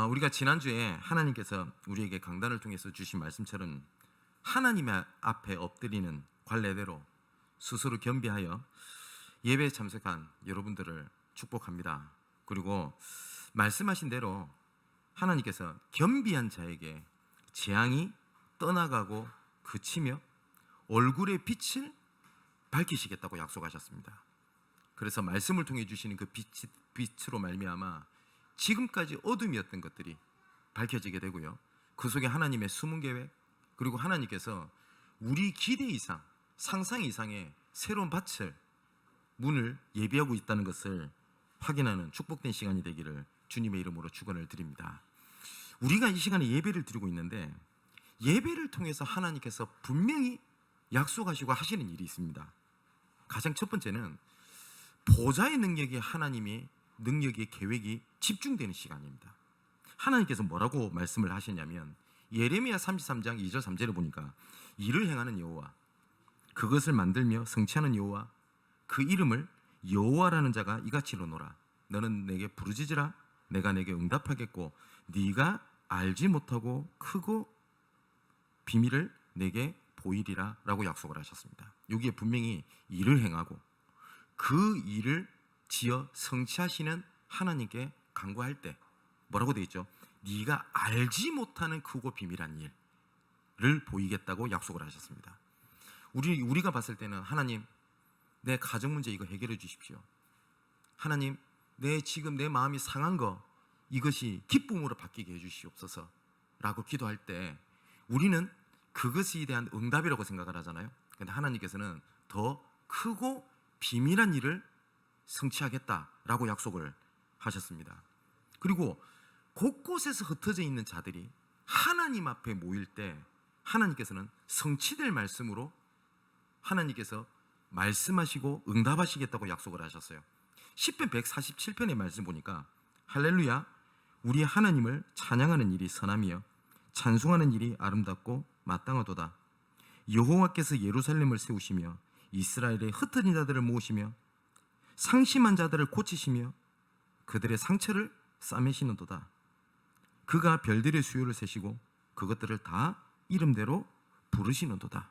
우리가 지난주에 하나님께서 우리에게 강단을 통해서 주신 말씀처럼 하나님의 앞에 엎드리는 관례대로 스스로 겸비하여 예배에 참석한 여러분들을 축복합니다. 그리고 말씀하신 대로 하나님께서 겸비한 자에게 재앙이 떠나가고 그치며 얼굴의 빛을 밝히시겠다고 약속하셨습니다. 그래서 말씀을 통해 주시는 그 빛으로 말미암아 지금까지 어둠이었던 것들이 밝혀지게 되고요, 그 속에 하나님의 숨은 계획, 그리고 하나님께서 우리 기대 이상, 상상 이상의 새로운 밭을, 문을 예비하고 있다는 것을 확인하는 축복된 시간이 되기를 주님의 이름으로 축원을 드립니다. 우리가 이 시간에 예배를 드리고 있는데, 예배를 통해서 하나님께서 분명히 약속하시고 하시는 일이 있습니다. 가장 첫 번째는 보좌의 능력이, 하나님의 능력의 계획이 집중되는 시간입니다. 하나님께서 뭐라고 말씀을 하셨냐면, 예레미야 33장 2절 3절에 보니까 이를 행하는 여호와, 그것을 만들며 성취하는 여호와, 그 이름을 여호와라는 자가 이같이 이르노라. 너는 내게 부르짖으라. 내가 내게 응답하겠고 네가 알지 못하고 크고 비밀을 내게 보이리라 라고 약속을 하셨습니다. 여기에 분명히 일을 행하고 그 일을 지어 성취하시는 하나님께 간구할 때 뭐라고 되어 있죠? 네가 알지 못하는 크고 비밀한 일을 보이겠다고 약속을 하셨습니다. 우리가 봤을 때는 하나님, 내 가정 문제 이거 해결해 주십시오. 하나님, 지금 내 마음이 상한 거 이것이 기쁨으로 바뀌게 해주시옵소서 라고 기도할 때 우리는 그것에 대한 응답이라고 생각을 하잖아요. 그런데 하나님께서는 더 크고 비밀한 일을 성취하겠다라고 약속을 하셨습니다. 그리고 곳곳에서 흩어져 있는 자들이 하나님 앞에 모일 때 하나님께서는 성취될 말씀으로 하나님께서 말씀하시고 응답하시겠다고 약속을 하셨어요. 시편 147편의 말씀 보니까 할렐루야, 우리 하나님을 찬양하는 일이 선하며 찬송하는 일이 아름답고 마땅하도다. 여호와께서 예루살렘을 세우시며 이스라엘의 흩어진 자들을 모으시며 상심한 자들을 고치시며 그들의 상처를 싸매시는도다. 그가 별들의 수요를 세시고 그것들을 다 이름대로 부르시는도다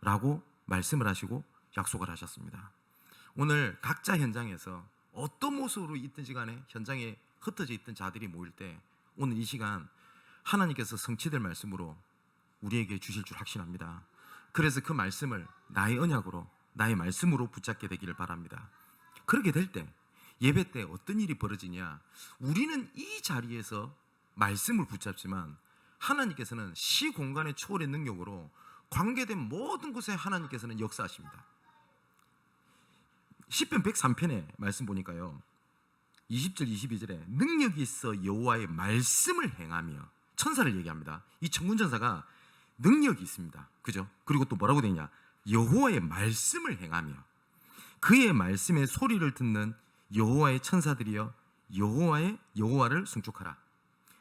라고 말씀을 하시고 약속을 하셨습니다. 오늘 각자 현장에서 어떤 모습으로 있든지 간에 현장에 흩어져 있던 자들이 모일 때 오늘 이 시간 하나님께서 성취될 말씀으로 우리에게 주실 줄 확신합니다. 그래서 그 말씀을 나의 언약으로, 나의 말씀으로 붙잡게 되기를 바랍니다. 그렇게 될 때 예배 때 어떤 일이 벌어지냐, 우리는 이 자리에서 말씀을 붙잡지만 하나님께서는 시공간의 초월의 능력으로 관계된 모든 곳에 하나님께서는 역사하십니다. 시편 103편의 말씀 보니까요, 20절 22절에 능력이 있어 여호와의 말씀을 행하며, 천사를 얘기합니다. 이 천군 천사가 능력이 있습니다. 그죠? 그리고 또 뭐라고 되냐, 여호와의 말씀을 행하며 그의 말씀의 소리를 듣는 여호와의 천사들이여 여호와를 송축하라.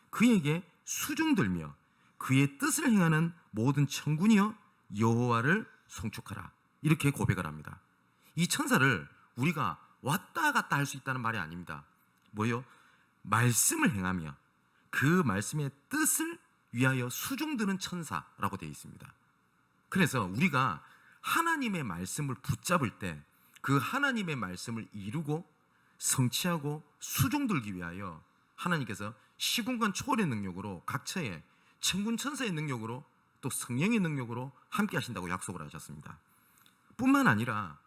그에게 수종들며 그의 뜻을 행하는 모든 천군이여 여호와를 송축하라. 이렇게 고백을 합니다. 이 천사를 우리가 왔다 갔다 할 수 있다는 말이 아닙니다. 뭐요? 말씀을 행하며 그 말씀의 뜻을 위하여 수종드는 천사라고 되어 있습니다. 그래서 우리가 하나님의 말씀을 붙잡을 때 그 하나님의 말씀을 이루고 성취하고 수종들기 위하여 하나님께서 시공간 초월의 능력으로 각처에 천군 천사의 능력으로 또 성령의 능력으로 함께 하신다고 약속을 하셨습니다. 뿐만 아니라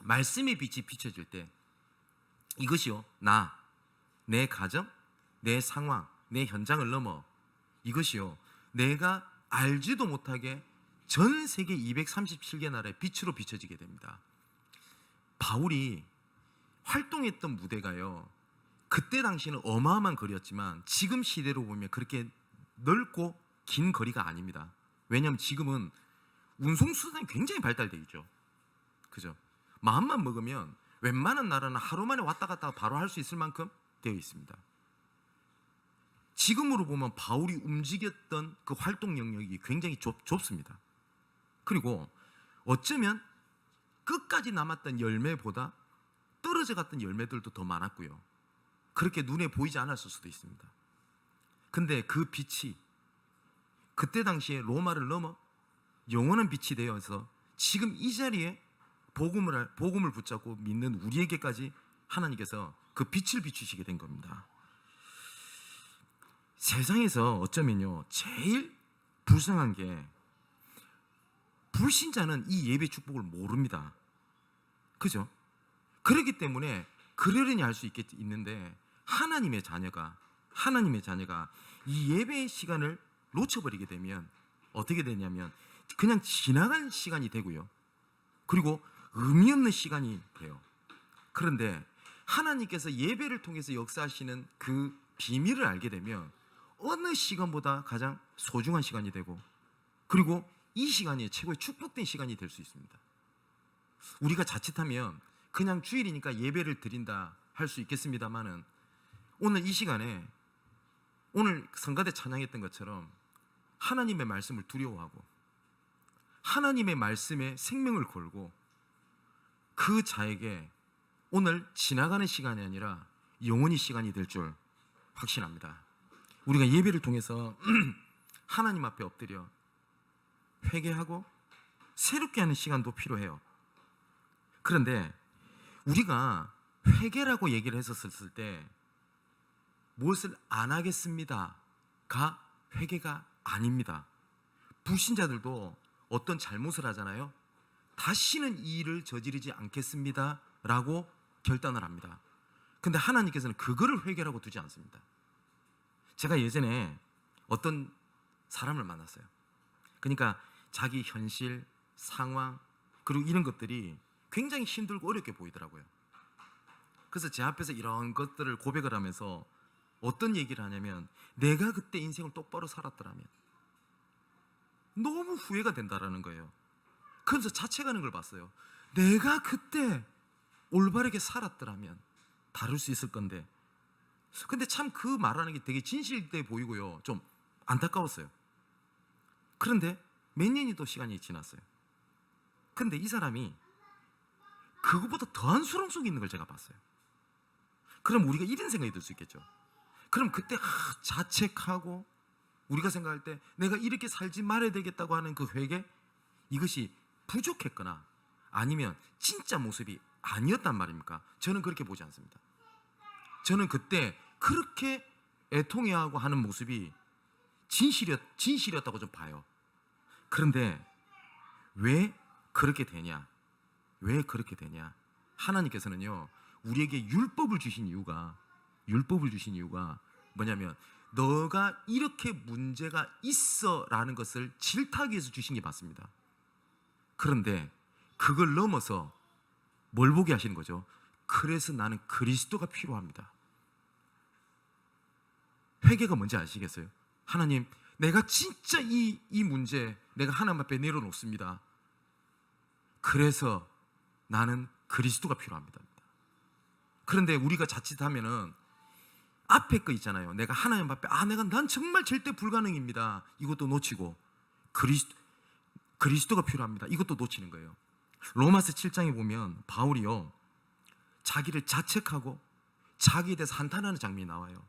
말씀의 빛이 비춰질 때 이것이요, 내 가정, 내 상황, 내 현장을 넘어 이것이요, 내가 알지도 못하게 전 세계 237개 나라의 빛으로 비춰지게 됩니다. 바울이 활동했던 무대가요, 그때 당시는 어마어마한 거리였지만 지금 시대로 보면 그렇게 넓고 긴 거리가 아닙니다. 왜냐하면 지금은 운송수단이 굉장히 발달되어 있죠. 그죠? 마음만 먹으면 웬만한 나라는 하루 만에 왔다 갔다 바로 할 수 있을 만큼 되어 있습니다. 지금으로 보면 바울이 움직였던 그 활동 영역이 굉장히 좁습니다. 그리고 어쩌면 끝까지 남았던 열매보다 떨어져 갔던 열매들도 더 많았고요. 그렇게 눈에 보이지 않았을 수도 있습니다. 근데 그 빛이 그때 당시에 로마를 넘어 영원한 빛이 되어서 지금 이 자리에 복음을 붙잡고 믿는 우리에게까지 하나님께서 그 빛을 비추시게 된 겁니다. 세상에서 어쩌면요 제일 불쌍한 게 불신자는 이 예배 축복을 모릅니다. 그죠? 그렇기 때문에 그러려니 할 수 있는데 하나님의 자녀가 이 예배의 시간을 놓쳐버리게 되면 어떻게 되냐면 그냥 지나간 시간이 되고요. 그리고 의미 없는 시간이 돼요. 그런데 하나님께서 예배를 통해서 역사하시는 그 비밀을 알게 되면 어느 시간보다 가장 소중한 시간이 되고, 그리고 이 시간이 최고의 축복된 시간이 될 수 있습니다. 우리가 자칫하면 그냥 주일이니까 예배를 드린다 할 수 있겠습니다만은 오늘 이 시간에 오늘 성가대 찬양했던 것처럼 하나님의 말씀을 두려워하고 하나님의 말씀에 생명을 걸고 그 자에게 오늘 지나가는 시간이 아니라 영원히 시간이 될 줄 확신합니다. 우리가 예배를 통해서 하나님 앞에 엎드려 회개하고 새롭게 하는 시간도 필요해요. 그런데 우리가 회개라고 얘기를 했었을 때 무엇을 안 하겠습니다가 회개가 아닙니다. 불신자들도 어떤 잘못을 하잖아요. 다시는 이 일을 저지르지 않겠습니다 라고 결단을 합니다. 근데 하나님께서는 그거를 회개라고 두지 않습니다. 제가 예전에 어떤 사람을 만났어요. 그러니까 자기 현실, 상황 그리고 이런 것들이 굉장히 힘들고 어렵게 보이더라고요. 그래서 제 앞에서 이런 것들을 고백을 하면서 어떤 얘기를 하냐면 내가 그때 인생을 똑바로 살았더라면 너무 후회가 된다라는 거예요. 그러면서 자책하는 걸 봤어요. 내가 그때 올바르게 살았더라면 다룰 수 있을 건데. 근데 참 그 말하는 게 되게 진실돼 보이고요. 좀 안타까웠어요. 그런데 몇 년이 또 시간이 지났어요. 근데 이 사람이 그것보다 더한 수렁 속에 있는 걸 제가 봤어요. 그럼 우리가 이런 생각이 들 수 있겠죠. 그럼 그때 자책하고 우리가 생각할 때 내가 이렇게 살지 말아야 되겠다고 하는 그 회개, 이것이 부족했거나 아니면 진짜 모습이 아니었단 말입니까? 저는 그렇게 보지 않습니다. 저는 그때 그렇게 애통해하고 하는 모습이 진실이었다고 좀 봐요. 그런데 왜 그렇게 되냐? 하나님께서는요 우리에게 율법을 주신 이유가 뭐냐면 너가 이렇게 문제가 있어라는 것을 질타하기 위해서 주신 게 맞습니다. 그런데 그걸 넘어서 뭘 보게 하시는 거죠? 그래서 나는 그리스도가 필요합니다. 회개가 뭔지 아시겠어요? 하나님, 내가 진짜 이 문제 내가 하나님 앞에 내려놓습니다. 그래서 나는 그리스도가 필요합니다. 그런데 우리가 자칫하면은 앞에 거 있잖아요. 내가 하나님 앞에 난 정말 절대 불가능입니다. 이것도 놓치고 그리스도가 필요합니다. 이것도 놓치는 거예요. 로마서 7장에 보면 바울이요 자기를 자책하고 자기에 대해서 한탄하는 장면이 나와요.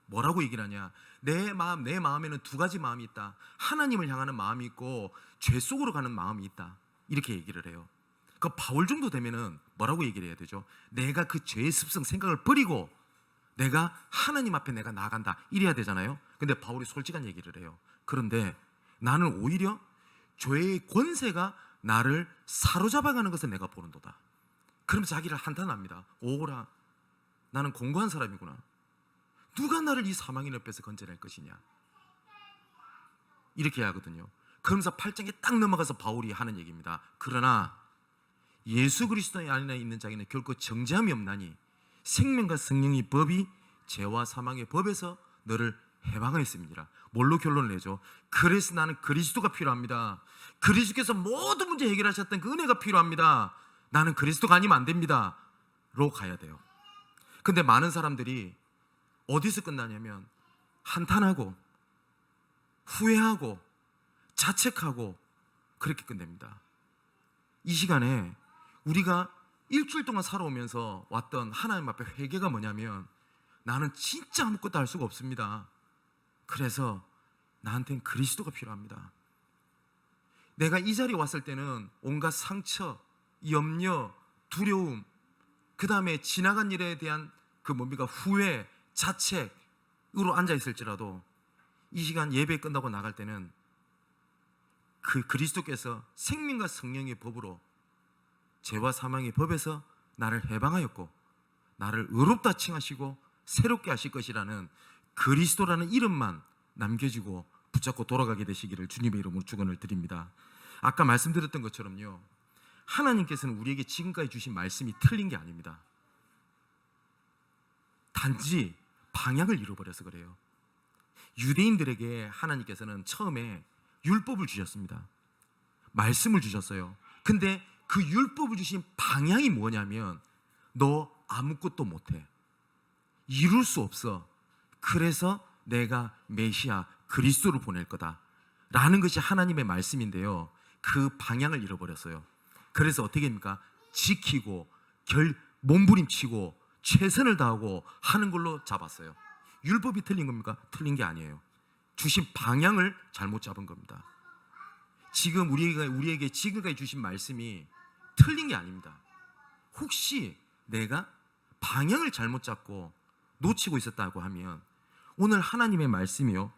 뭐라고 얘기를 하냐? 내 마음에는 두 가지 마음이 있다. 하나님을 향하는 마음이 있고 죄 속으로 가는 마음이 있다. 이렇게 얘기를 해요. 그 바울 정도 되면은 뭐라고 얘기를 해야 되죠? 내가 그 죄의 습성 생각을 버리고 내가 하나님 앞에 내가 나아간다 이래야 되잖아요. 근데 바울이 솔직한 얘기를 해요. 그런데 나는 오히려 죄의 권세가 나를 사로잡아가는 것을 내가 보는도다. 그럼 자기를 한탄합니다. 오라, 나는 공고한 사람이구나. 누가 나를 이 사망의 늪에서 건져낼 것이냐, 이렇게 하거든요. 그러면서 8장에 딱 넘어가서 바울이 하는 얘기입니다. 그러나 예수 그리스도 안에 있는 자에게는 결코 정죄함이 없나니 생명과 성령의 법이 죄와 사망의 법에서 너를 해방하였습니다. 뭘로 결론을 내죠? 그래서 나는 그리스도가 필요합니다. 그리스도께서 모든 문제 해결하셨던 그 은혜가 필요합니다. 나는 그리스도가 아니면 안 됩니다 로 가야 돼요. 근데 많은 사람들이 어디서 끝나냐면 한탄하고 후회하고 자책하고 그렇게 끝냅니다. 이 시간에 우리가 일주일 동안 살아오면서 왔던 하나님 앞에 회개가 뭐냐면, 나는 진짜 아무것도 할 수가 없습니다. 그래서 나한테는 그리스도가 필요합니다. 내가 이 자리에 왔을 때는 온갖 상처, 염려, 두려움, 그 다음에 지나간 일에 대한 후회, 자책으로 앉아있을지라도 이 시간 예배 끝나고 나갈 때는 그 그리스도께서 생명과 성령의 법으로 죄와 사망의 법에서 나를 해방하였고 나를 의롭다 칭하시고 새롭게 하실 것이라는 그리스도라는 이름만 남겨지고 붙잡고 돌아가게 되시기를 주님의 이름으로 축원을 드립니다. 아까 말씀드렸던 것처럼요, 하나님께서는 우리에게 지금까지 주신 말씀이 틀린 게 아닙니다. 단지 방향을 잃어버려서 그래요. 유대인들에게 하나님께서는 처음에 율법을 주셨습니다. 말씀을 주셨어요. 근데 그 율법을 주신 방향이 뭐냐면, 너 아무것도 못해, 이룰 수 없어, 그래서 내가 메시아 그리스도를 보낼 거다 라는 것이 하나님의 말씀인데요, 그 방향을 잃어버렸어요. 그래서 어떻게 됩니까? 지키고 몸부림치고 최선을 다하고 하는 걸로 잡았어요. 율법이 틀린 겁니까? 틀린 게 아니에요. 주신 방향을 잘못 잡은 겁니다. 지금 우리에게 지금까지 주신 말씀이 틀린 게 아닙니다. 혹시 내가 방향을 잘못 잡고 놓치고 있었다고 하면, 오늘 하나님의 말씀이요,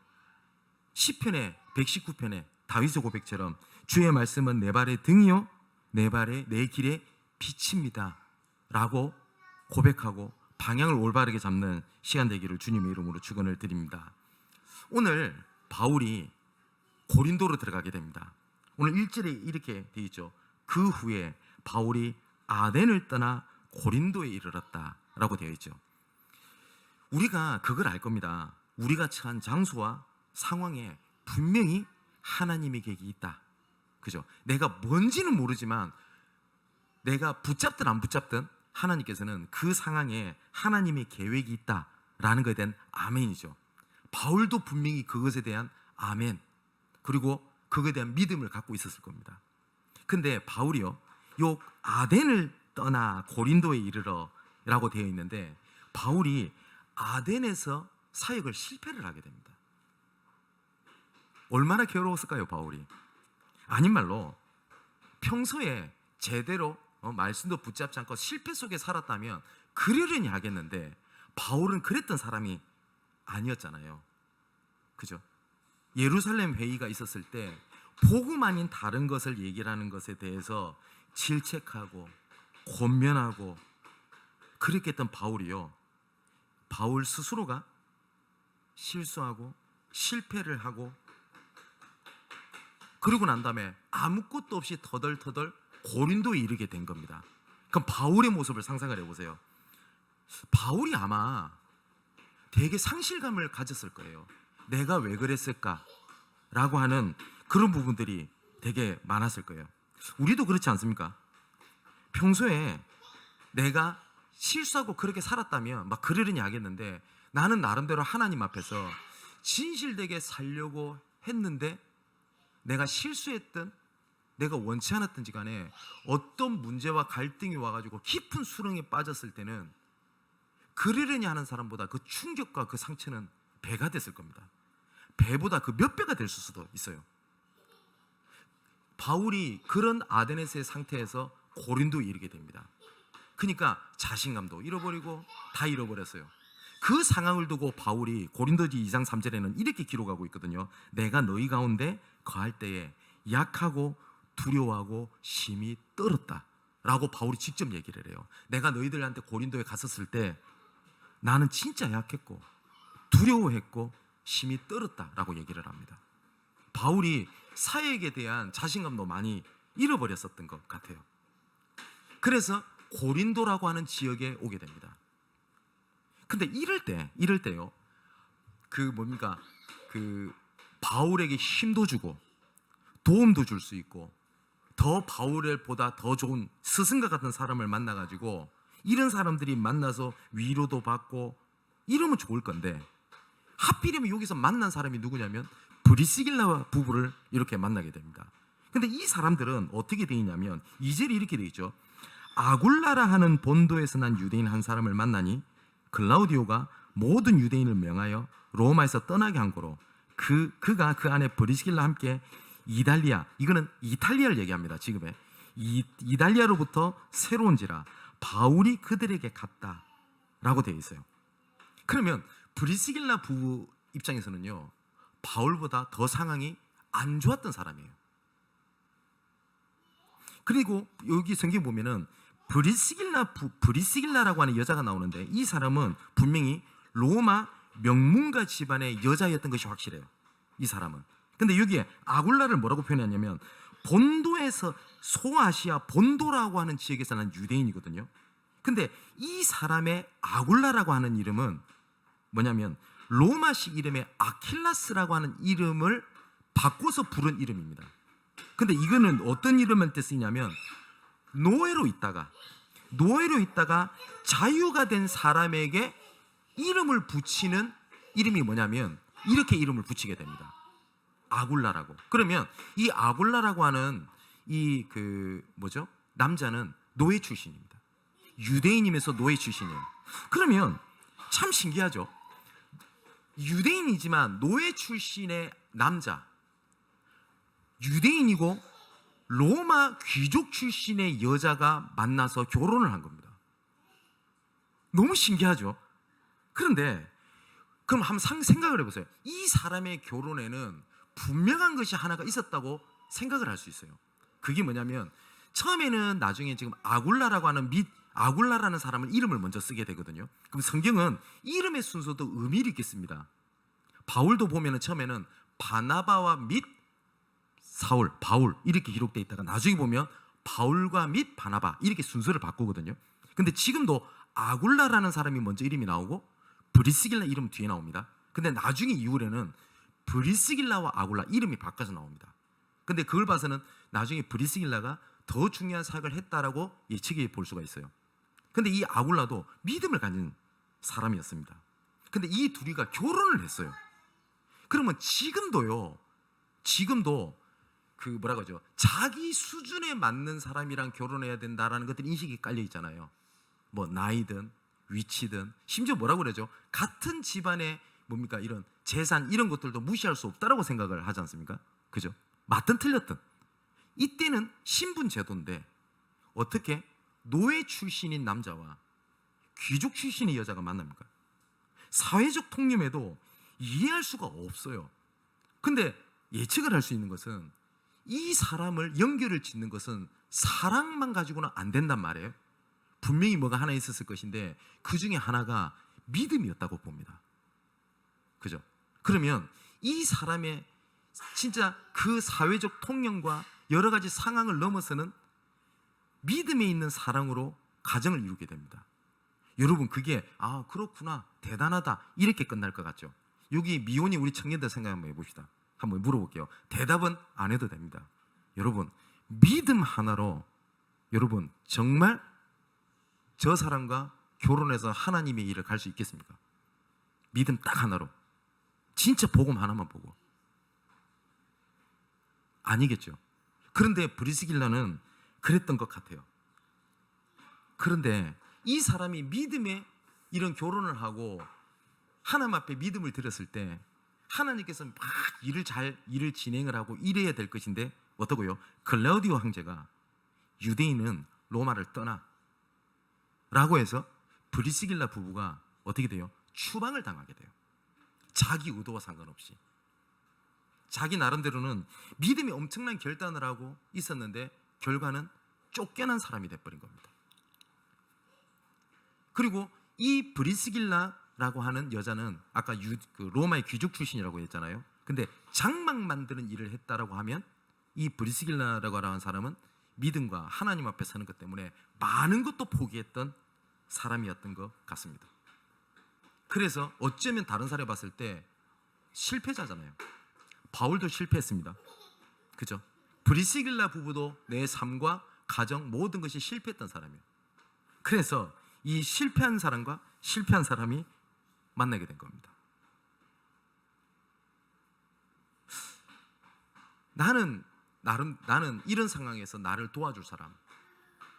시편의 119편의 다윗의 고백처럼 주의 말씀은 내 발의 등이요 내 길의 빛입니다 라고 고백하고 방향을 올바르게 잡는 시간 되기를 주님의 이름으로 축원을 드립니다. 오늘 바울이 고린도로 들어가게 됩니다. 오늘 1절에 이렇게 되어 있죠. 그 후에 바울이 아덴을 떠나 고린도에 이르렀다 라고 되어 있죠. 우리가 그걸 알 겁니다. 우리가 처한 장소와 상황에 분명히 하나님의 계획이 있다. 그죠? 내가 뭔지는 모르지만 내가 붙잡든 안 붙잡든 하나님께서는 그 상황에 하나님의 계획이 있다라는 것에 대한 아멘이죠. 바울도 분명히 그것에 대한 아멘, 그리고 그것에 대한 믿음을 갖고 있었을 겁니다. 근데 바울이요, 요 아덴을 떠나 고린도에 이르러 라고 되어 있는데, 바울이 아덴에서 사역을 실패를 하게 됩니다. 얼마나 괴로웠을까요, 바울이? 아닌 말로 평소에 제대로 말씀도 붙잡지 않고 실패 속에 살았다면 그러려니 하겠는데, 바울은 그랬던 사람이 아니었잖아요. 그죠? 예루살렘 회의가 있었을 때 복음 아닌 다른 것을 얘기를 하는 것에 대해서 질책하고 권면하고 그렇게 했던 바울이요, 바울 스스로가 실수하고 실패를 하고 그러고 난 다음에 아무것도 없이 터덜터덜 고린도에 이르게 된 겁니다. 그럼 바울의 모습을 상상을 해보세요. 바울이 아마 되게 상실감을 가졌을 거예요. 내가 왜 그랬을까? 라고 하는 그런 부분들이 되게 많았을 거예요. 우리도 그렇지 않습니까? 평소에 내가 실수하고 그렇게 살았다면 막 그러려니 하겠는데, 나는 나름대로 하나님 앞에서 진실되게 살려고 했는데, 내가 실수했든 내가 원치 않았든지 간에 어떤 문제와 갈등이 와가지고 깊은 수렁에 빠졌을 때는 그러려니 하는 사람보다 그 충격과 그 상처는 배가 됐을 겁니다. 배보다 그 몇 배가 될 수도 있어요. 바울이 그런 아데네스의 상태에서 고린도에 이르게 됩니다. 그러니까 자신감도 잃어버리고 다 잃어버렸어요. 그 상황을 두고 바울이 고린도지 2장 3절에는 이렇게 기록하고 있거든요. 내가 너희 가운데 거할 때에 약하고 두려워하고 심히 떨었다 라고 바울이 직접 얘기를 해요. 내가 너희들한테 고린도에 갔었을 때 나는 진짜 약했고 두려워했고 심히 떨었다 라고 얘기를 합니다. 바울이 사역에 대한 자신감도 많이 잃어버렸었던 것 같아요. 그래서 고린도라고 하는 지역에 오게 됩니다. 근데 이럴 때요, 바울에게 힘도 주고 도움도 줄 수 있고 더 바울보다 더 좋은 스승과 같은 사람을 만나가지고 이런 사람들이 만나서 위로도 받고 이러면 좋을 건데, 하필이면 여기서 만난 사람이 누구냐면 브리스길라 부부를 이렇게 만나게 됩니다. 근데 이 사람들은 어떻게 되어 있냐면 2절이 이렇게 되어 있죠. 아굴라라 하는 본도에서 난 유대인 한 사람을 만나니 글라우디오가 모든 유대인을 명하여 로마에서 떠나게 한 거로 그가 그 안에 브리스길라 함께 이달리아, 이거는 이탈리아를 얘기합니다. 지금의 이달리아로부터 새로운지라 바울이 그들에게 갔다라고 되어 있어요. 그러면 브리스길라 부부 입장에서는요, 바울보다 더 상황이 안 좋았던 사람이에요. 그리고 여기 성경 보면은 브리스길라라고 하는 여자가 나오는데, 이 사람은 분명히 로마 명문가 집안의 여자였던 것이 확실해요. 이 사람은. 근데 여기에 아굴라를 뭐라고 표현하냐면, 본도에서, 소아시아 본도라고 하는 지역에서 난 유대인이거든요. 근데 이 사람의 아굴라라고 하는 이름은 뭐냐면 로마식 이름의 아킬라스라고 하는 이름을 바꿔서 부른 이름입니다. 근데 이거는 어떤 이름을 때 쓰이냐면, 노예로 있다가 자유가 된 사람에게 이름을 붙이는 이름이 뭐냐면 이렇게 이름을 붙이게 됩니다. 아굴라라고. 그러면 이 아굴라라고 하는 이 남자는 노예 출신입니다. 유대인이면서 노예 출신이에요. 그러면 참 신기하죠. 유대인이지만 노예 출신의 남자, 유대인이고 로마 귀족 출신의 여자가 만나서 결혼을 한 겁니다. 너무 신기하죠. 그런데 그럼 한번 생각을 해보세요. 이 사람의 결혼에는 분명한 것이 하나가 있었다고 생각을 할 수 있어요. 그게 뭐냐면, 처음에는 나중에 지금 아굴라라는 사람을 이름을 먼저 쓰게 되거든요. 그럼 성경은 이름의 순서도 의미를 있겠습니다. 바울도 보면은 처음에는 바나바와 및 사울, 바울 이렇게 기록되어 있다가 나중에 보면 바울과 및 바나바 이렇게 순서를 바꾸거든요. 근데 지금도 아굴라라는 사람이 먼저 이름이 나오고 브리스길라 이름 뒤에 나옵니다. 근데 나중에 이후에는 브리스길라와 아굴라 이름이 바꿔서 나옵니다. 근데 그걸 봐서는 나중에 브리스길라가 더 중요한 사역을 했다라고 예측해 볼 수가 있어요. 근데 이 아굴라도 믿음을 가진 사람이었습니다. 근데 이 둘이가 결혼을 했어요. 그러면 지금도 자기 수준에 맞는 사람이랑 결혼해야 된다라는 것들이 인식이 깔려 있잖아요. 뭐 나이든 위치든, 심지어 뭐라고 그러죠? 같은 집안의 이런 재산 이런 것들도 무시할 수 없다라고 생각을 하지 않습니까? 그죠? 맞든 틀렸든 이때는 신분 제도인데 어떻게 노예 출신인 남자와 귀족 출신의 여자가 만납니까? 사회적 통념에도 이해할 수가 없어요. 근데 예측을 할 수 있는 것은, 이 사람을 연결을 짓는 것은 사랑만 가지고는 안 된단 말이에요. 분명히 뭐가 하나 있었을 것인데 그 중에 하나가 믿음이었다고 봅니다. 그죠? 그러면 이 사람의 진짜 그 사회적 통념과 여러 가지 상황을 넘어서는 믿음에 있는 사랑으로 가정을 이루게 됩니다. 여러분, 그게 그렇구나, 대단하다 이렇게 끝날 것 같죠? 여기 미혼이 우리 청년들 생각 한번 해봅시다. 한번 물어볼게요. 대답은 안 해도 됩니다. 여러분, 믿음 하나로 여러분 정말 저 사람과 결혼해서 하나님의 일을 갈 수 있겠습니까? 믿음 딱 하나로, 진짜 복음 하나만 보고. 아니겠죠. 그런데 브리스길라는 그랬던 것 같아요. 그런데 이 사람이 믿음에 이런 결혼을 하고 하나님 앞에 믿음을 드렸을 때 하나님께서 막 일을 진행을 하고 이래야 될 것인데 어떠고요? 클라우디오 황제가 유대인은 로마를 떠나 라고 해서 브리스길라 부부가 어떻게 돼요? 추방을 당하게 돼요. 자기 의도와 상관없이. 자기 나름대로는 믿음이 엄청난 결단을 하고 있었는데 결과는 쫓겨난 사람이 돼버린 겁니다. 그리고 이 브리스길라라고 하는 여자는 아까 로마의 귀족 출신이라고 했잖아요. 근데 장막 만드는 일을 했다라고 하면 이 브리스길라라고 하는 사람은 믿음과 하나님 앞에 서는 것 때문에 많은 것도 포기했던 사람이었던 것 같습니다. 그래서 어쩌면 다른 사람이 봤을 때 실패자잖아요. 바울도 실패했습니다. 그죠? 브리스길라 부부도 내 삶과 가정 모든 것이 실패했던 사람이에요. 그래서 이 실패한 사람과 실패한 사람이 만나게 된 겁니다. 나는 이런 상황에서 나를 도와줄 사람,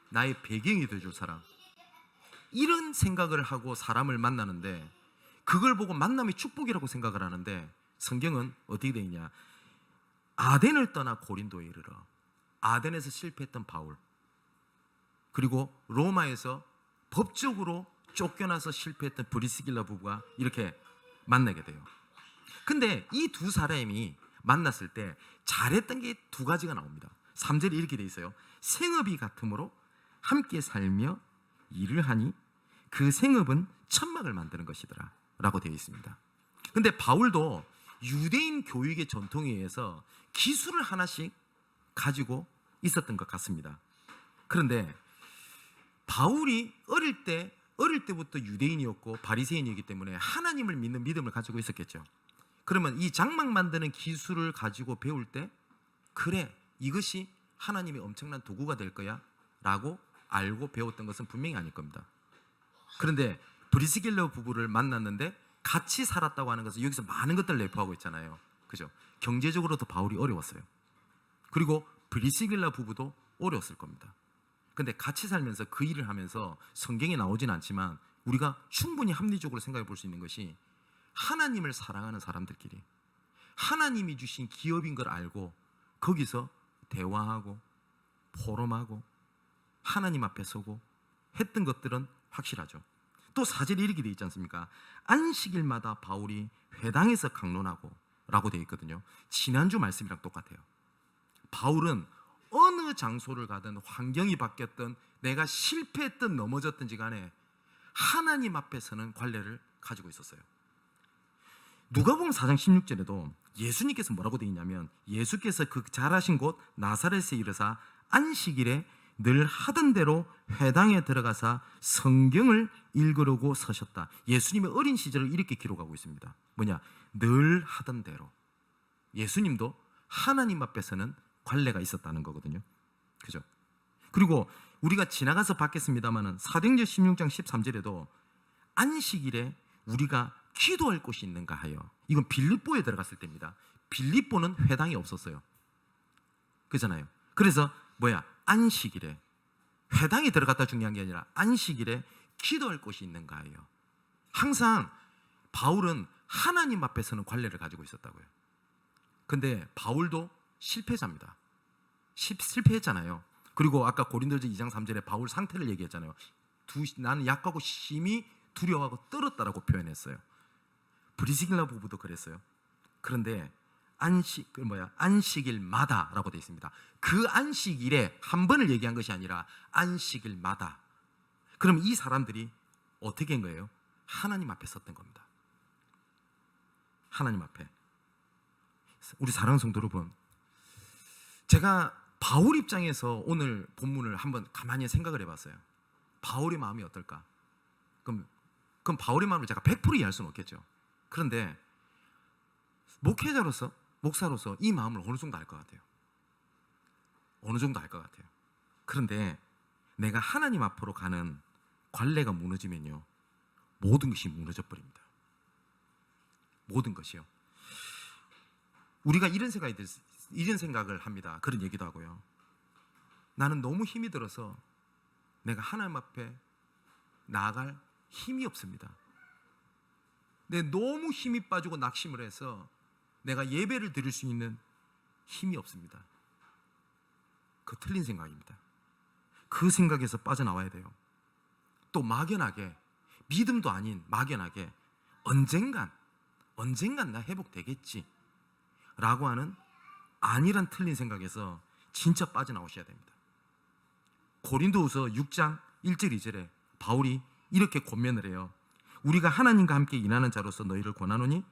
나의 배경이 되어줄 사람, 이런 생각을 하고 사람을 만나는데, 그걸 보고 만남이 축복이라고 생각을 하는데, 성경은 어떻게 되어 있냐? 아덴을 떠나 고린도에 이르러 아덴에서 실패했던 바울, 그리고 로마에서 법적으로 쫓겨나서 실패했던 브리스길라 부부가 이렇게 만나게 돼요. 근데 이 두 사람이 만났을 때 잘했던 게 두 가지가 나옵니다. 3절에 이렇게 돼 있어요. 생업이 같으므로 함께 살며 일을 하니 그 생업은 천막을 만드는 것이더라 라고 되어 있습니다. 근데 바울도 유대인 교육의 전통에 의해서 기술을 하나씩 가지고 있었던 것 같습니다. 그런데 바울이 어릴 때부터 유대인이었고 바리새인이기 때문에 하나님을 믿는 믿음을 가지고 있었겠죠. 그러면 이 장막 만드는 기술을 가지고 배울 때, 그래, 이것이 하나님의 엄청난 도구가 될 거야 라고 알고 배웠던 것은 분명히 아닐 겁니다. 그런데 브리스길라 부부를 만났는데 같이 살았다고 하는 것은 여기서 많은 것들을 내포하고 있잖아요. 그죠? 경제적으로도 바울이 어려웠어요. 그리고 브리스길라 부부도 어려웠을 겁니다. 근데 같이 살면서 그 일을 하면서 성경에 나오진 않지만 우리가 충분히 합리적으로 생각해 볼 수 있는 것이, 하나님을 사랑하는 사람들끼리 하나님이 주신 기업인 걸 알고 거기서 대화하고 포럼하고 하나님 앞에 서고 했던 것들은 확실하죠. 또 4절에 이렇게 되어 있지 않습니까? 안식일마다 바울이 회당에서 강론하고 라고 되어 있거든요. 지난주 말씀이랑 똑같아요. 바울은 어느 장소를 가든 환경이 바뀌었든 내가 실패했든 넘어졌든지 간에 하나님 앞에서는 관례를 가지고 있었어요. 누가복음 4장 16절에도 예수님께서 뭐라고 되어 있냐면, 예수께서 그 자라신 곳 나사렛에 이르사 안식일에 늘 하던 대로 회당에 들어가사 성경을 읽으려고 서셨다. 예수님의 어린 시절을 이렇게 기록하고 있습니다. 뭐냐? 늘 하던 대로. 예수님도 하나님 앞에서는 관례가 있었다는 거거든요. 그죠? 그리고 우리가 지나가서 봤겠습니다만은 사도행전 16장 13절에도 안식일에 우리가 기도할 곳이 있는가 하여, 이건 빌립보에 들어갔을 때입니다. 빌립보는 회당이 없었어요. 그잖아요. 그래서 안식일에 회당에 들어갔다 중요한 게 아니라 안식일에 기도할 곳이 있는가 하여. 항상 바울은 하나님 앞에서는 관례를 가지고 있었다고요. 근데 바울도 실패자입니다. 실패했잖아요. 그리고 아까 고린도서 2장 3절에 바울 상태를 얘기했잖아요. 나는 약하고 심히 두려워하고 떨었다라고 표현했어요. 브리스길라 부부도 그랬어요. 그런데 안식일마다라고 되어 있습니다. 그 안식일에 한 번을 얘기한 것이 아니라 안식일마다. 그럼 이 사람들이 어떻게 한 거예요? 하나님 앞에 섰던 겁니다. 하나님 앞에. 우리 사랑하는 성도 여러분, 제가 바울 입장에서 오늘 본문을 한번 가만히 생각을 해봤어요. 바울의 마음이 어떨까? 그럼 바울의 마음을 제가 100% 이해할 수는 없겠죠. 그런데 목회자로서, 목사로서 이 마음을 어느 정도 알 것 같아요. 어느 정도 알 것 같아요. 그런데 내가 하나님 앞으로 가는 관례가 무너지면요, 모든 것이 무너져 버립니다. 모든 것이요. 우리가 이런 생각을 합니다. 그런 얘기도 하고요. 나는 너무 힘이 들어서 내가 하나님 앞에 나아갈 힘이 없습니다. 너무 힘이 빠지고 낙심을 해서 내가 예배를 드릴 수 있는 힘이 없습니다. 그 틀린 생각입니다. 그 생각에서 빠져나와야 돼요. 또 막연하게, 믿음도 아닌 막연하게 언젠간 나 회복되겠지 라고 하는 아니란 틀린 생각에서 진짜 빠져나오셔야 됩니다. 고린도후서 6장 1절 2절에 바울이 이렇게 권면을 해요. 우리가 하나님과 함께 일하는 자로서 너희를 권하노니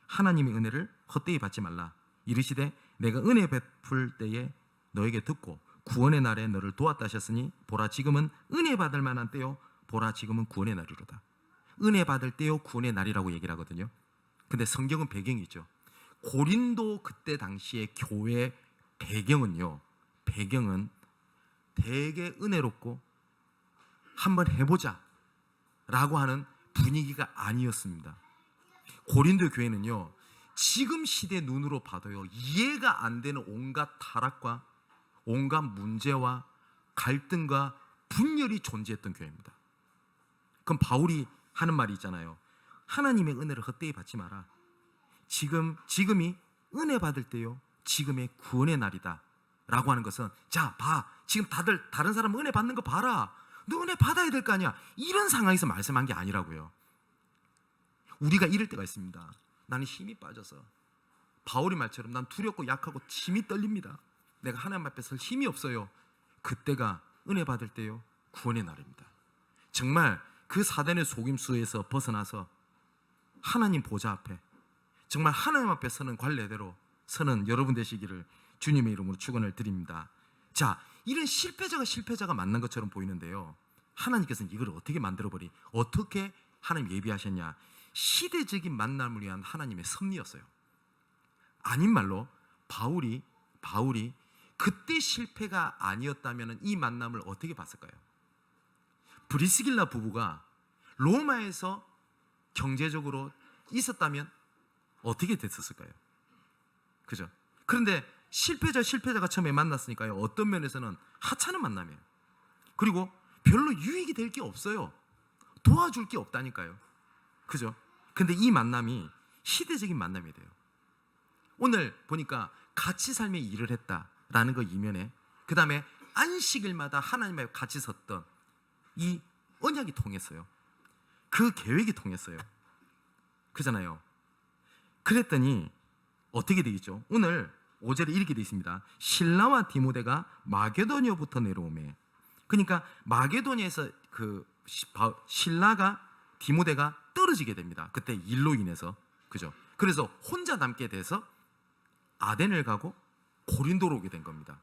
하나님의 은혜를 헛되이 받지 말라. 이르시되 내가 은혜 베풀 때에 너에게 듣고 구원의 날에 너를 도왔다 하셨으니 보라 지금은 은혜 받을 만한 때요, 보라 지금은 구원의 날이로다. 은혜 받을 때요, 구원의 날이라고 얘기를 하거든요. 근데 성경은 배경이 있죠. 고린도 그때 당시의 교회 배경은 되게 은혜롭고 한번 해보자 라고 하는 분위기가 아니었습니다. 고린도 교회는요, 지금 시대 눈으로 봐도요, 이해가 안 되는 온갖 타락과 온갖 문제와 갈등과 분열이 존재했던 교회입니다. 그럼 바울이 하는 말이 있잖아요. 하나님의 은혜를 헛되이 받지 마라. 지금이 은혜 받을 때요, 지금의 구원의 날이다 라고 하는 것은, 자 봐, 지금 다른 사람 은혜 받는 거 봐라, 너 은혜 받아야 될 거 아니야, 이런 상황에서 말씀한 게 아니라고요. 우리가 이럴 때가 있습니다. 나는 힘이 빠져서, 바울이 말처럼 난 두렵고 약하고 힘이 떨립니다. 내가 하나님 앞에 설 힘이 없어요. 그때가 은혜 받을 때요, 구원의 날입니다. 정말 그 사단의 속임수에서 벗어나서 하나님 보좌 앞에, 정말 하나님 앞에 서는 관례대로 서는 여러분 되시기를 주님의 이름으로 축원을 드립니다. 자, 이런 실패자가 만난 것처럼 보이는데요, 하나님께서는 이걸 어떻게 하나님 예비하셨냐? 시대적인 만남을 위한 하나님의 섭리였어요. 아닌 말로 바울이 그때 실패가 아니었다면 이 만남을 어떻게 봤을까요? 브리스길라 부부가 로마에서 경제적으로 있었다면 어떻게 됐었을까요? 그죠? 그런데 실패자가 처음에 만났으니까요, 어떤 면에서는 하찮은 만남이에요. 그리고 별로 유익이 될 게 없어요. 도와줄 게 없다니까요. 그죠? 근데 이 만남이 시대적인 만남이 돼요. 오늘 보니까 같이 삶에 일을 했다라는 거 이면에, 그 다음에 안식일마다 하나님과 같이 섰던 이 언약이 통했어요. 그 계획이 통했어요. 그잖아요. 그랬더니 어떻게 되겠죠? 오늘 5절에 이렇게 되어 있습니다. 실라와 디모데가 마게도냐부터 내려오매. 그러니까 마게도냐에서 실라가 디모데가 떨어지게 됩니다. 그때 일로 인해서. 그죠? 그래서 혼자 남게 돼서 아덴을 가고 고린도로 오게 된 겁니다.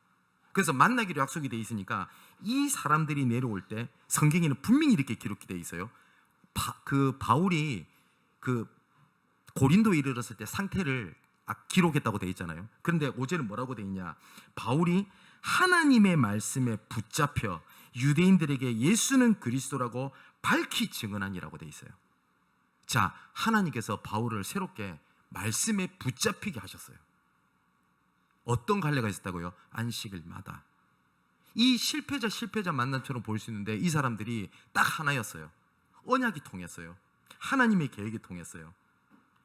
그래서 만나기로 약속이 돼 있으니까 이 사람들이 내려올 때 성경에는 분명히 이렇게 기록이 돼 있어요. 바울이 고린도에 이르렀을 때 상태를 기록했다고 돼 있잖아요. 그런데 5절은 뭐라고 돼 있냐? 바울이 하나님의 말씀에 붙잡혀 유대인들에게 예수는 그리스도라고 밝히 증언하니라고 돼 있어요. 자, 하나님께서 바울을 새롭게 말씀에 붙잡히게 하셨어요. 어떤 갈래가 있었다고요? 안식일마다. 이 실패자 만남처럼 보일 수 있는데 이 사람들이 딱 하나였어요. 언약이 통했어요. 하나님의 계획이 통했어요.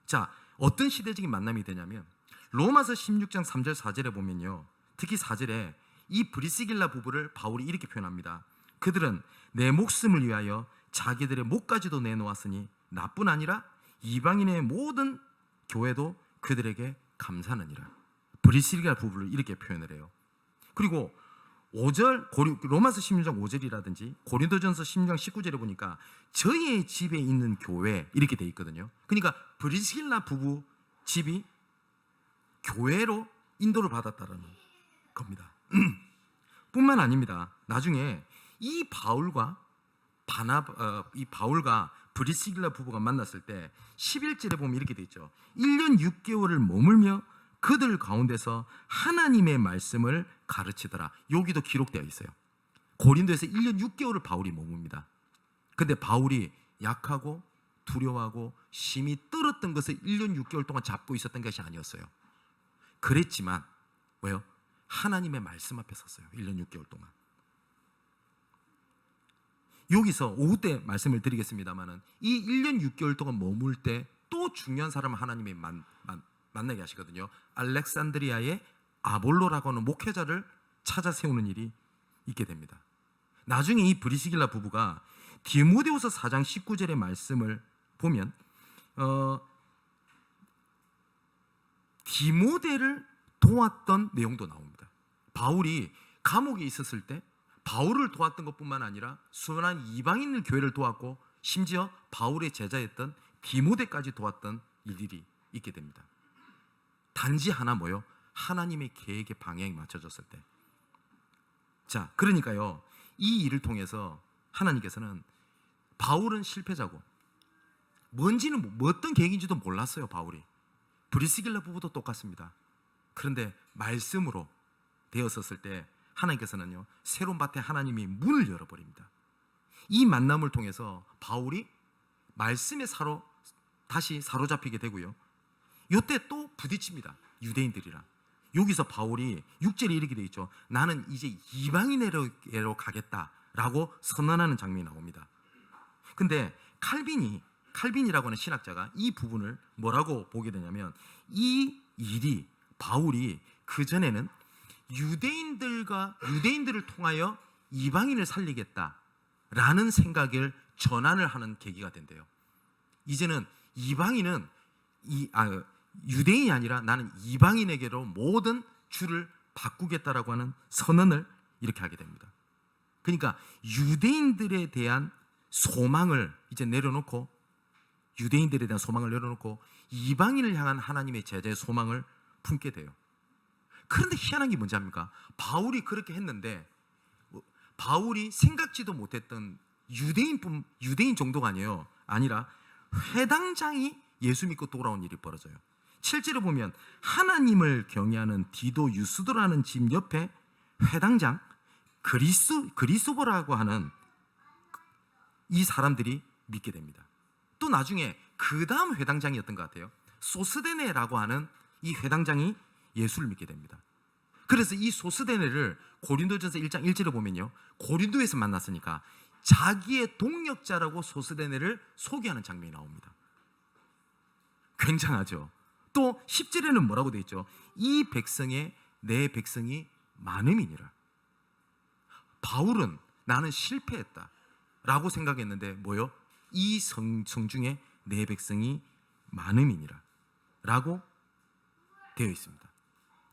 자, 어떤 시대적인 만남이 되냐면 로마서 16장 3절 4절에 보면요, 특히 4절에 이 브리스길라 부부를 바울이 이렇게 표현합니다. 그들은 내 목숨을 위하여 자기들의 목까지도 내놓았으니 나뿐 아니라 이방인의 모든 교회도 그들에게 감사하느니라. 브리스길라 부부를 이렇게 표현을 해요. 그리고 5절 로마서 16장 5절이라든지 고린도전서 16장 19절에 보니까 저희의 집에 있는 교회 이렇게 돼 있거든요. 그러니까 브리스길라 부부 집이 교회로 인도를 받았다는 겁니다. 뿐만 아닙니다. 나중에 이 바울과 브리스길라 부부가 만났을 때 11절에 보면 이렇게 돼 있죠. 1년 6개월을 머물며 그들 가운데서 하나님의 말씀을 가르치더라. 여기도 기록되어 있어요. 고린도에서 1년 6개월을 바울이 머뭅니다. 근데 바울이 약하고 두려워하고 심히 떨었던 것을 1년 6개월 동안 잡고 있었던 것이 아니었어요. 그랬지만 왜요? 하나님의 말씀 앞에 섰어요. 1년 6개월 동안. 여기서 오후 때 말씀을 드리겠습니다만은 이 1년 6개월 동안 머물 때 또 중요한 사람을 하나님이 만나게 하시거든요. 알렉산드리아의 아볼로라고 하는 목회자를 찾아 세우는 일이 있게 됩니다. 나중에 이 브리스길라 부부가 디모데후서 4장 19절의 말씀을 보면 디모데를 도왔던 내용도 나옵니다. 바울이 감옥에 있었을 때 바울을 도왔던 것뿐만 아니라 수많은 이방인 교회를 도왔고 심지어 바울의 제자였던 디모데까지 도왔던 일들이 있게 됩니다. 단지 하나 뭐요? 하나님의 계획의 방향이 맞춰졌을 때. 자, 그러니까요, 이 일을 통해서 하나님께서는 바울은 실패자고 뭔지는 어떤 계획인지도 몰랐어요. 바울이. 브리스길라 부부도 똑같습니다. 그런데 말씀으로 되었었을 때 하나님께서는요, 새로운 밭에 하나님이 문을 열어버립니다. 이 만남을 통해서 바울이 말씀에 다시 사로잡히게 되고요, 요때 또 부딪힙니다. 유대인들이랑. 여기서 바울이 6절에 이렇게 되어 있죠. 나는 이제 이방인에게로 가겠다라고 선언하는 장면이 나옵니다. 근데 칼빈이라고 하는 신학자가 이 부분을 뭐라고 보게 되냐면, 이 일이 바울이 그전에는 유대인들을 통하여 이방인을 살리겠다라는 생각을 전환을 하는 계기가 된대요. 이제는 이방인은 유대인이 아니라 나는 이방인에게로 모든 주를 바꾸겠다라고 하는 선언을 이렇게 하게 됩니다. 그러니까 유대인들에 대한 소망을 이제 내려놓고, 유대인들에 대한 소망을 내려놓고 이방인을 향한 하나님의 제자의 소망을 품게 돼요. 그런데 희한한 게 뭔지 압니까? 바울이 그렇게 했는데 바울이 생각지도 못했던 유대인 정도가 아니라 회당장이 예수 믿고 돌아온 일이 벌어져요. 7절에 보면 하나님을 경외하는 디도 유스도라는 집 옆에 회당장 그리스도라고 하는 이 사람들이 믿게 됩니다. 또 나중에 그 다음 회당장이었던 것 같아요. 소스데네라고 하는 이 회당장이 예수를 믿게 됩니다. 그래서 이 소스데네를 고린도전서 1장 1절에 보면요, 고린도에서 만났으니까 자기의 동역자라고 소스데네를 소개하는 장면이 나옵니다. 굉장하죠. 또 10절에는 뭐라고 되어 있죠? 이 백성의 내 백성이 많음이니라. 바울은 나는 실패했다 라고 생각했는데 뭐요? 이 성 중에 내 백성이 많음이니라 라고 되어 있습니다.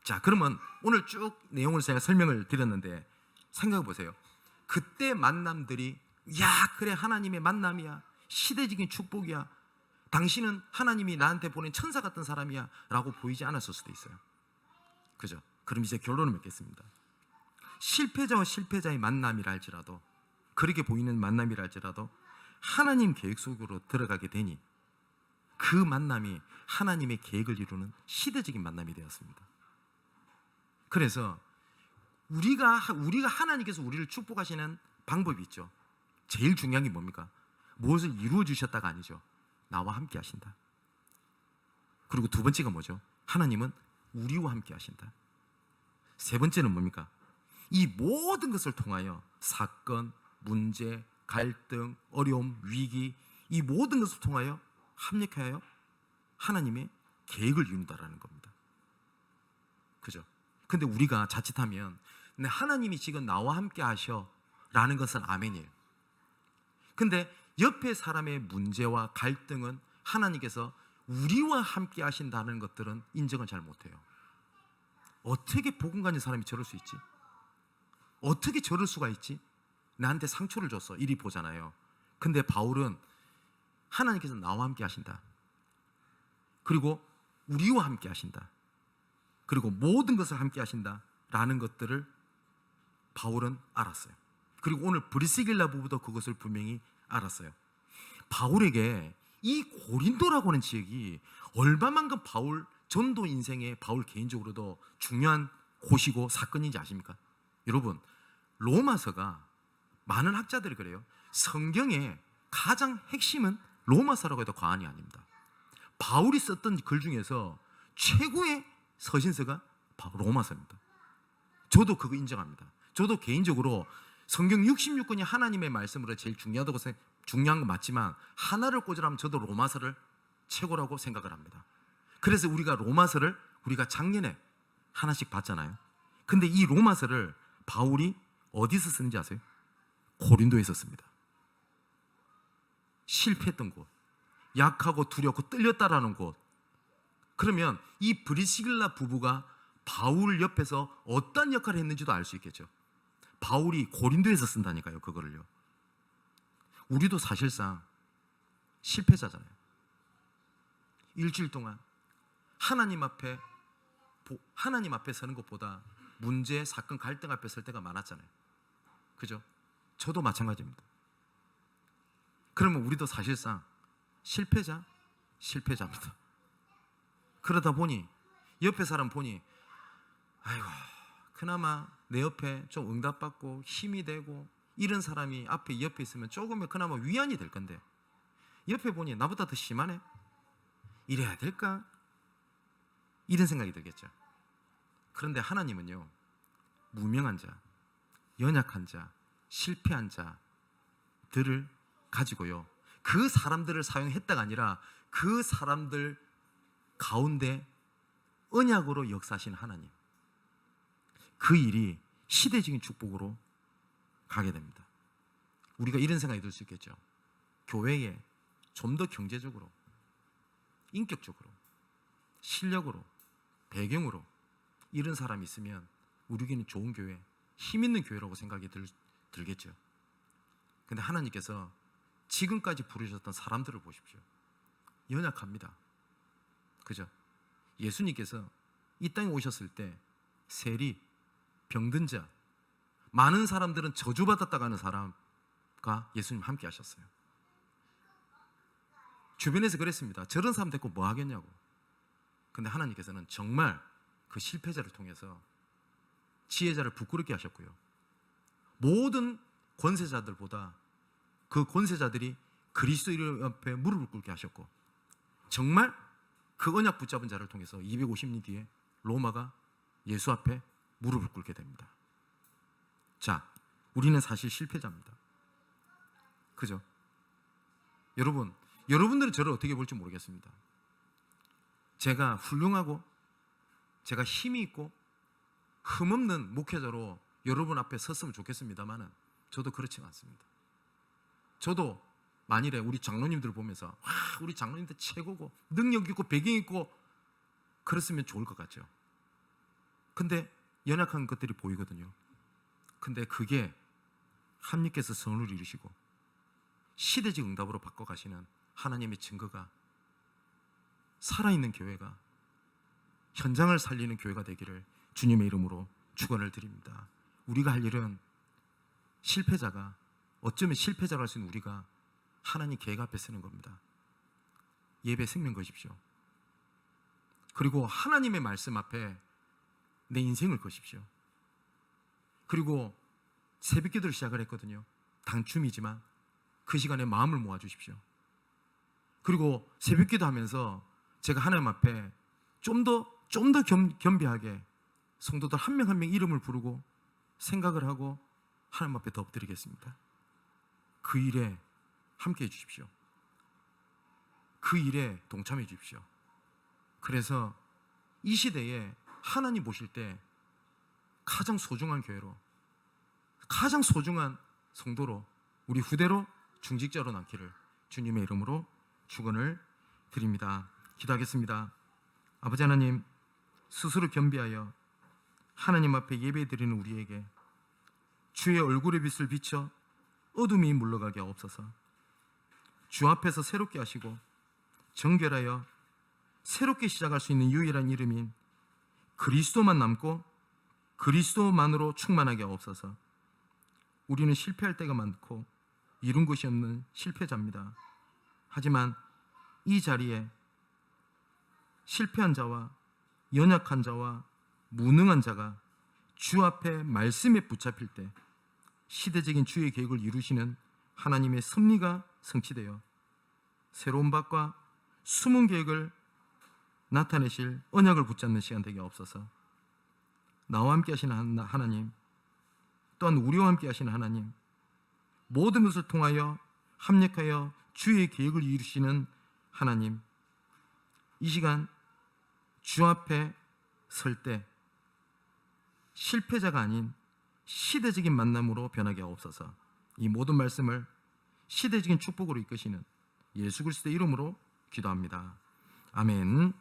자, 그러면 오늘 쭉 내용을 제가 설명을 드렸는데 생각해 보세요. 그때 만남들이 그래 하나님의 만남이야, 시대적인 축복이야, 당신은 하나님이 나한테 보낸 천사 같은 사람이야 라고 보이지 않았을 수도 있어요. 그죠? 그럼 이제 결론을 맺겠습니다. 실패자와 실패자의 만남이라 할지라도, 그렇게 보이는 만남이라 할지라도 하나님 계획 속으로 들어가게 되니 그 만남이 하나님의 계획을 이루는 시대적인 만남이 되었습니다. 그래서 우리가 하나님께서 우리를 축복하시는 방법이 있죠. 제일 중요한 게 뭡니까? 무엇을 이루어 주셨다가 아니죠. 나와 함께 하신다. 그리고 두 번째가 뭐죠? 하나님은 우리와 함께 하신다. 세 번째는 뭡니까? 이 모든 것을 통하여 사건, 문제, 갈등, 어려움, 위기, 이 모든 것을 통하여 합력하여 하나님의 계획을 이룬다라는 겁니다. 그죠? 근데 우리가 자칫하면 하나님이 지금 나와 함께 하셔 라는 것은 아멘이에요. 근데 옆에 사람의 문제와 갈등은 하나님께서 우리와 함께 하신다는 것들은 인정을 잘 못해요. 어떻게 복음 가진 사람이 저럴 수 있지? 어떻게 저럴 수가 있지? 나한테 상처를 줬어, 이리 보잖아요. 근데 바울은 하나님께서 나와 함께 하신다, 그리고 우리와 함께 하신다, 그리고 모든 것을 함께 하신다 라는 것들을 바울은 알았어요. 그리고 오늘 브리스길라 부부도 그것을 분명히 알았어요. 바울에게 이 고린도라고 하는 지역이 얼마만큼 바울 전도 인생에 바울 개인적으로도 중요한 곳이고 사건인지 아십니까? 여러분, 로마서가 많은 학자들이 그래요. 성경의 가장 핵심은 로마서라고 해도 과언이 아닙니다. 바울이 썼던 글 중에서 최고의 서신서가 바로 로마서입니다. 저도 그거 인정합니다. 저도 개인적으로 성경 66권이 하나님의 말씀으로 제일 중요한 건 맞지만 하나를 꽂으라면 저도 로마서를 최고라고 생각을 합니다. 그래서 우리가 로마서를 우리가 작년에 하나씩 봤잖아요. 근데 이 로마서를 바울이 어디서 쓰는지 아세요? 고린도에서 씁니다. 실패했던 곳, 약하고 두렵고 떨렸다라는 곳. 그러면 이 브리스길라 부부가 바울 옆에서 어떤 역할을 했는지도 알 수 있겠죠. 바울이 고린도에서 쓴다니까요, 그거를요. 우리도 사실상 실패자잖아요. 일주일 동안 하나님 앞에 서는 것보다 문제, 사건, 갈등 앞에 설 때가 많았잖아요. 그죠? 저도 마찬가지입니다. 그러면 우리도 사실상 실패자입니다. 그러다 보니 옆에 사람 보니 아이고, 그나마 내 옆에 좀 응답받고 힘이 되고 이런 사람이 옆에 있으면 조금은 그나마 위안이 될 건데, 옆에 보니 나보다 더 심하네? 이래야 될까? 이런 생각이 들겠죠. 그런데 하나님은요, 무명한 자, 연약한 자, 실패한 자들을 가지고요, 그 사람들을 사용했다가 아니라 그 사람들 가운데 언약으로 역사하시는 하나님, 그 일이 시대적인 축복으로 가게 됩니다. 우리가 이런 생각이 들 수 있겠죠. 교회에 좀 더 경제적으로, 인격적으로, 실력으로, 배경으로 이런 사람이 있으면 우리에게는 좋은 교회, 힘 있는 교회라고 생각이 들겠죠. 근데 하나님께서 지금까지 부르셨던 사람들을 보십시오. 연약합니다. 그죠? 예수님께서 이 땅에 오셨을 때 세리, 병든 자, 많은 사람들은 저주받았다고 하는 사람과 예수님 함께 하셨어요. 주변에서 그랬습니다. 저런 사람 데리고 뭐 하겠냐고. 근데 하나님께서는 정말 그 실패자를 통해서 지혜자를 부끄럽게 하셨고요, 모든 권세자들보다 그 권세자들이 그리스도 이름 앞에 무릎을 꿇게 하셨고, 정말 그 언약 붙잡은 자를 통해서 250년 뒤에 로마가 예수 앞에 무릎을 꿇게 됩니다. 자, 우리는 사실 실패자입니다. 그죠? 여러분들은 저를 어떻게 볼지 모르겠습니다. 제가 훌륭하고 제가 힘이 있고 흠없는 목회자로 여러분 앞에 섰으면 좋겠습니다만은 저도 그렇지 않습니다. 저도 만일에 우리 장로님들 보면서 와, 우리 장로님들 최고고 능력 있고 배경 있고 그랬으면 좋을 것 같죠. 근데 연약한 것들이 보이거든요. 근데 그게 하나님께서 선을 이루시고 시대적 응답으로 바꿔가시는 하나님의 증거가 살아있는 교회가, 현장을 살리는 교회가 되기를 주님의 이름으로 축원을 드립니다. 우리가 할 일은 실패자가, 어쩌면 실패자로 할 수 있는 우리가 하나님 계획 앞에 서는 겁니다. 예배 생명 거십시오. 그리고 하나님의 말씀 앞에 내 인생을 거십시오. 그리고 새벽 기도를 시작을 했거든요. 당춤이지만 그 시간에 마음을 모아주십시오. 그리고 새벽 기도하면서 제가 하나님 앞에 좀 더 겸비하게 성도들 한 명 한 명 이름을 부르고 생각을 하고 하나님 앞에 엎드리겠습니다. 그 일에 함께 해주십시오. 그 일에 동참해 주십시오. 그래서 이 시대에 하나님 보실 때 가장 소중한 교회로, 가장 소중한 성도로, 우리 후대로 중직자로 남기를 주님의 이름으로 축원을 드립니다. 기도하겠습니다. 아버지 하나님, 스스로 겸비하여 하나님 앞에 예배드리는 우리에게 주의 얼굴의 빛을 비춰 어둠이 물러가게 하옵소서. 주 앞에서 새롭게 하시고 정결하여 새롭게 시작할 수 있는 유일한 이름인 그리스도만 남고 그리스도만으로 충만하게 하옵소서. 우리는 실패할 때가 많고 이룬 것이 없는 실패자입니다. 하지만 이 자리에 실패한 자와 연약한 자와 무능한 자가 주 앞에 말씀에 붙잡힐 때 시대적인 주의 계획을 이루시는 하나님의 섭리가 성취되어 새로운 밭과 숨은 계획을 나타내실 언약을 붙잡는 시간 되게 없어서 나와 함께 하시는 하나님, 또한 우리와 함께 하시는 하나님, 모든 것을 통하여 합력하여 주의 계획을 이루시는 하나님, 이 시간 주 앞에 설 때 실패자가 아닌 시대적인 만남으로 변하게 하옵소서. 이 모든 말씀을 시대적인 축복으로 이끄시는 예수 그리스도의 이름으로 기도합니다. 아멘.